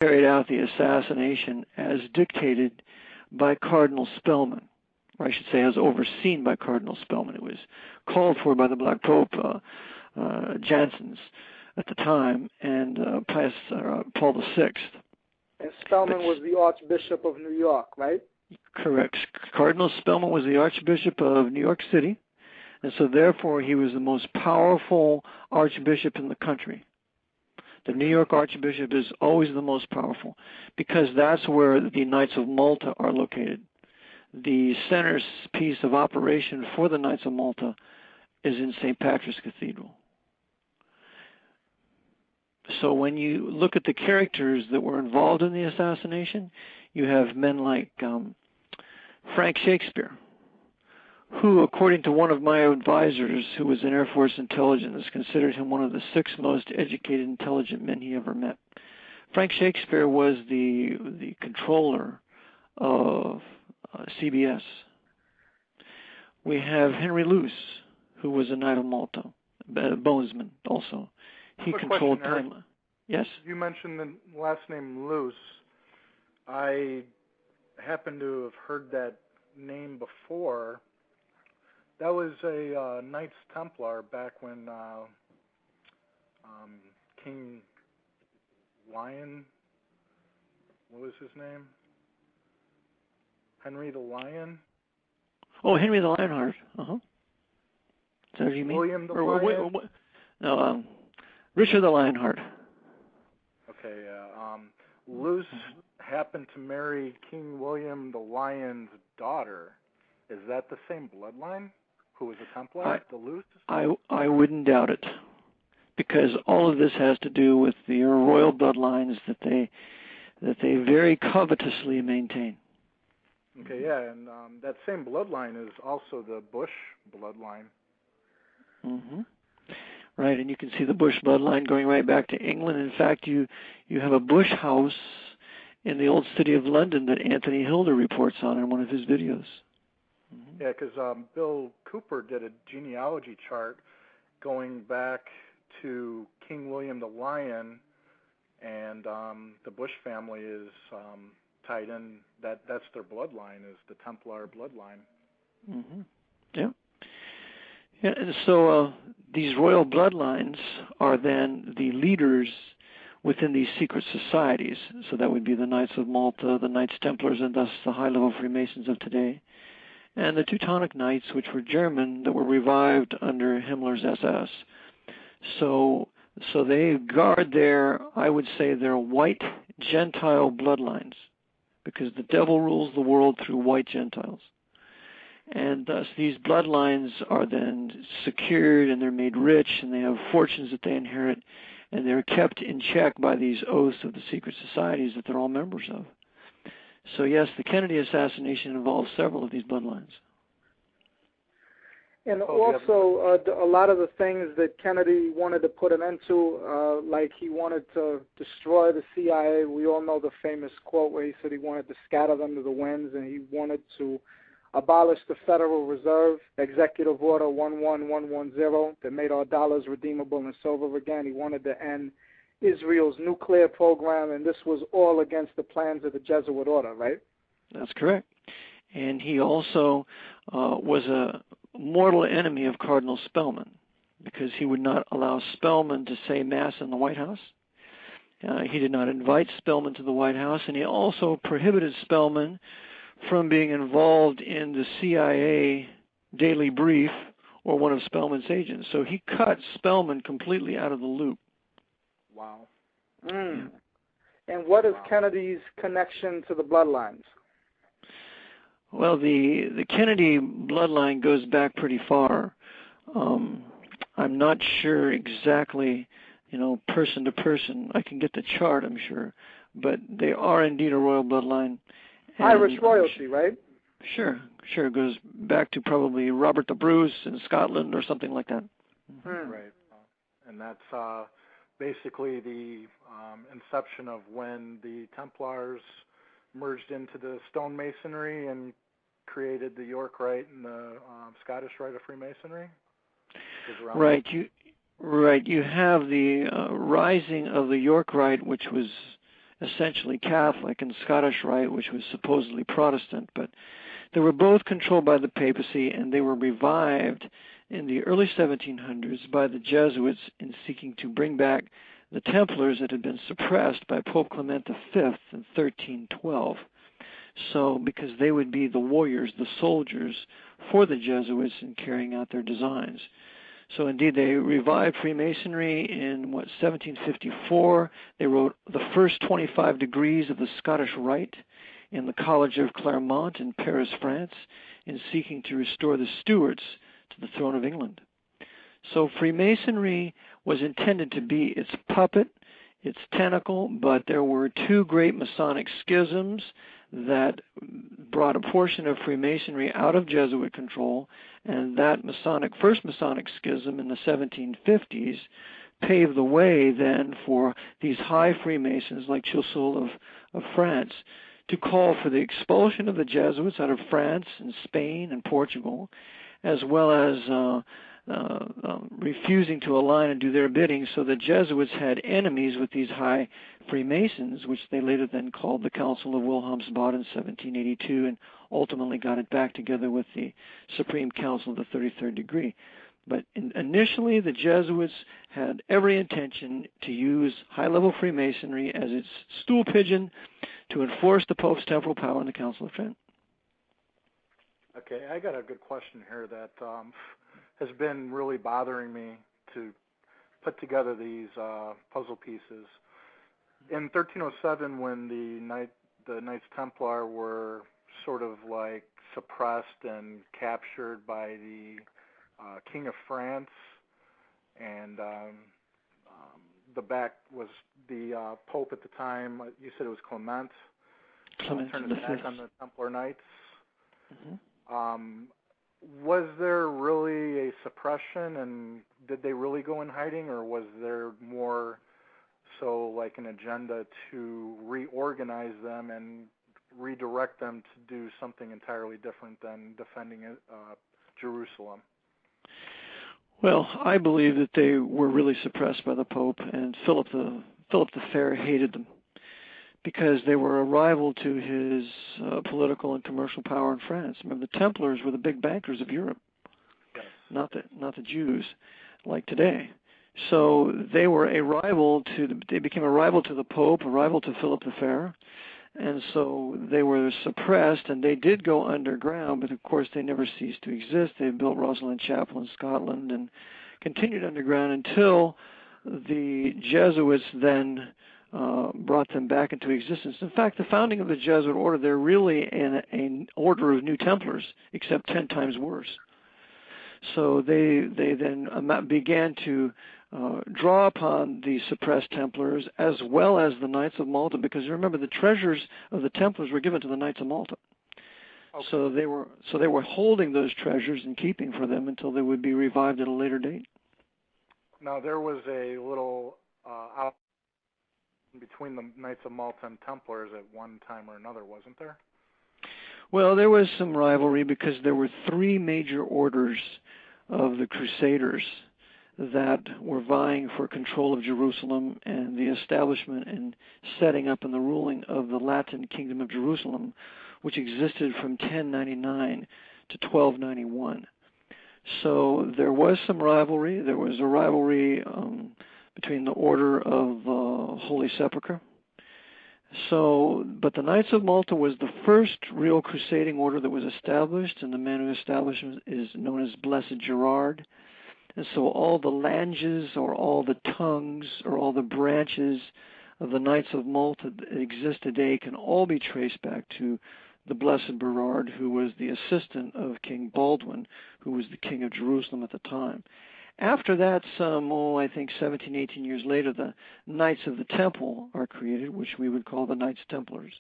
carried out the assassination as dictated by Cardinal Spellman, or I should say as overseen by Cardinal Spellman. It was called for by the Black Pope, Jansen's at the time, and Paul VI. And Spellman was the Archbishop of New York, right? Correct. Cardinal Spellman was the Archbishop of New York City, and so therefore he was the most powerful Archbishop in the country. The New York Archbishop is always the most powerful because that's where the Knights of Malta are located. The centerpiece of operation for the Knights of Malta is in St. Patrick's Cathedral. So when you look at the characters that were involved in the assassination, you have men like Frank Shakespeare, who, according to one of my advisors, who was in Air Force intelligence, considered him one of the 6 most educated, intelligent men he ever met. Frank Shakespeare was the controller of CBS. We have Henry Luce, who was a Knight of Malta, Bonesman also. He controlled time. Yes? You mentioned the last name Luce. I happen to have heard that name before. That was a Knights Templar back when King Lion, what was his name? Henry the Lion? Oh, Henry the Lionheart. Uh-huh. Is that what you mean? William the Lion? No, Richard the Lionheart. Okay, Luce happened to marry King William the Lion's daughter. Is that the same bloodline? Who was a Templar, the Luce? I wouldn't doubt it, because all of this has to do with the royal bloodlines that they very covetously maintain. Okay, yeah, and that same bloodline is also the Bush bloodline. Mm-hmm. Right, and you can see the Bush bloodline going right back to England. In fact, you have a Bush house in the old city of London that Anthony Hilder reports on in one of his videos. Mm-hmm. Yeah, because Bill Cooper did a genealogy chart going back to King William the Lion, and the Bush family is tied in. That's their bloodline, is the Templar bloodline. Mm-hmm. Yeah. Yeah, and so these royal bloodlines are then the leaders within these secret societies. So that would be the Knights of Malta, the Knights Templars, and thus the high-level Freemasons of today, and the Teutonic Knights, which were German, that were revived under Himmler's SS. So they guard their, I would say, their white Gentile bloodlines, because the devil rules the world through white Gentiles. And thus these bloodlines are then secured, and they're made rich, and they have fortunes that they inherit, and they're kept in check by these oaths of the secret societies that they're all members of. So yes, the Kennedy assassination involves several of these bloodlines. And also, a lot of the things that Kennedy wanted to put an end to, like he wanted to destroy the CIA. We all know the famous quote where he said he wanted to scatter them to the winds, and he wanted to abolish the Federal Reserve, Executive Order 11110, that made our dollars redeemable in silver again. He wanted to end Israel's nuclear program, and this was all against the plans of the Jesuit order, right? That's correct. And he also was a mortal enemy of Cardinal Spellman, because he would not allow Spellman to say Mass in the White House. He did not invite Spellman to the White House, and he also prohibited Spellman from being involved in the CIA Daily Brief or one of Spellman's agents. So he cut Spellman completely out of the loop. Wow. Mm. And what is Kennedy's connection to the bloodlines? Well, the Kennedy bloodline goes back pretty far. I'm not sure exactly, person to person. I can get the chart, I'm sure. But they are indeed a royal bloodline. Irish royalty, right? Sure. It goes back to probably Robert the Bruce in Scotland or something like that. Right. And that's basically the inception of when the Templars merged into the stonemasonry and created the York Rite and the Scottish Rite of Freemasonry. Right. You have the rising of the York Rite, which was essentially Catholic, and Scottish Rite, which was supposedly Protestant. But they were both controlled by the papacy, and they were revived in the early 1700s by the Jesuits in seeking to bring back the Templars that had been suppressed by Pope Clement V in 1312. So, because they would be the warriors, the soldiers for the Jesuits in carrying out their designs. So indeed, they revived Freemasonry in, 1754. They wrote the first 25 degrees of the Scottish Rite in the College of Clermont in Paris, France, in seeking to restore the Stuarts to the throne of England. So Freemasonry was intended to be its puppet, its tentacle, but there were two great Masonic schisms that brought a portion of Freemasonry out of Jesuit control, and that first Masonic schism in the 1750s paved the way then for these high Freemasons like Choiseul of France to call for the expulsion of the Jesuits out of France and Spain and Portugal, as well as refusing to align and do their bidding. So the Jesuits had enemies with these high Freemasons, which they later then called the Council of Wilhelmsbad in 1782, and ultimately got it back together with the Supreme Council of the 33rd degree. But initially, the Jesuits had every intention to use high-level Freemasonry as its stool pigeon to enforce the Pope's temporal power in the Council of Trent. Okay, I got a good question here that has been really bothering me to put together these puzzle pieces. In 1307, when the Knights Templar were sort of like suppressed and captured by the King of France, and the back was the Pope at the time. You said it was Clement. Clement turned his back on the Templar Knights. Mm-hmm. Was there really a suppression, and did they really go in hiding, or was there more so like an agenda to reorganize them and redirect them to do something entirely different than defending Jerusalem? Well, I believe that they were really suppressed by the Pope, and Philip the Fair hated them because they were a rival to his political and commercial power in France. Remember, the Templars were the big bankers of Europe, yes, not the Jews like today. So they were they became a rival to the Pope, a rival to Philip the Fair, and so they were suppressed, and they did go underground, but of course they never ceased to exist. They built Rosalind Chapel in Scotland and continued underground until the Jesuits then brought them back into existence. In fact, the founding of the Jesuit order, they're really an order of New Templars, except 10 times worse. So they then began to draw upon the suppressed Templars as well as the Knights of Malta, because remember, the treasures of the Templars were given to the Knights of Malta. Okay. So they were holding those treasures and keeping for them until they would be revived at a later date. Now there was a little out between the Knights of Malta and Templars at one time or another, wasn't there? Well, there was some rivalry because there were three major orders of the Crusaders that were vying for control of Jerusalem and the establishment and setting up and the ruling of the Latin Kingdom of Jerusalem, which existed from 1099 to 1291. So there was some rivalry. There was a rivalry between the Order of Holy Sepulchre. So, but the Knights of Malta was the first real crusading order that was established, and the man who established it is known as Blessed Gerard. And so all the langes or all the tongues or all the branches of the Knights of Malta that exist today can all be traced back to the Blessed Gerard, who was the assistant of King Baldwin, who was the king of Jerusalem at the time. After that, I think 17, 18 years later, the Knights of the Temple are created, which we would call the Knights Templars.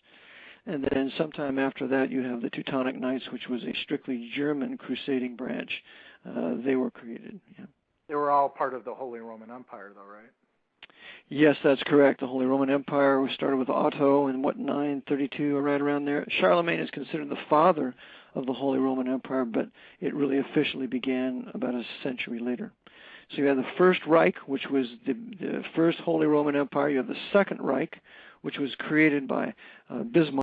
And then sometime after that, you have the Teutonic Knights, which was a strictly German crusading branch. They were created. Yeah. They were all part of the Holy Roman Empire, though, right? Yes, that's correct. The Holy Roman Empire was started with Otto in, 932, or right around there. Charlemagne is considered the father of the Holy Roman Empire, but it really officially began about a century later. So you have the First Reich, which was the First Holy Roman Empire. You have the Second Reich, which was created by Bismarck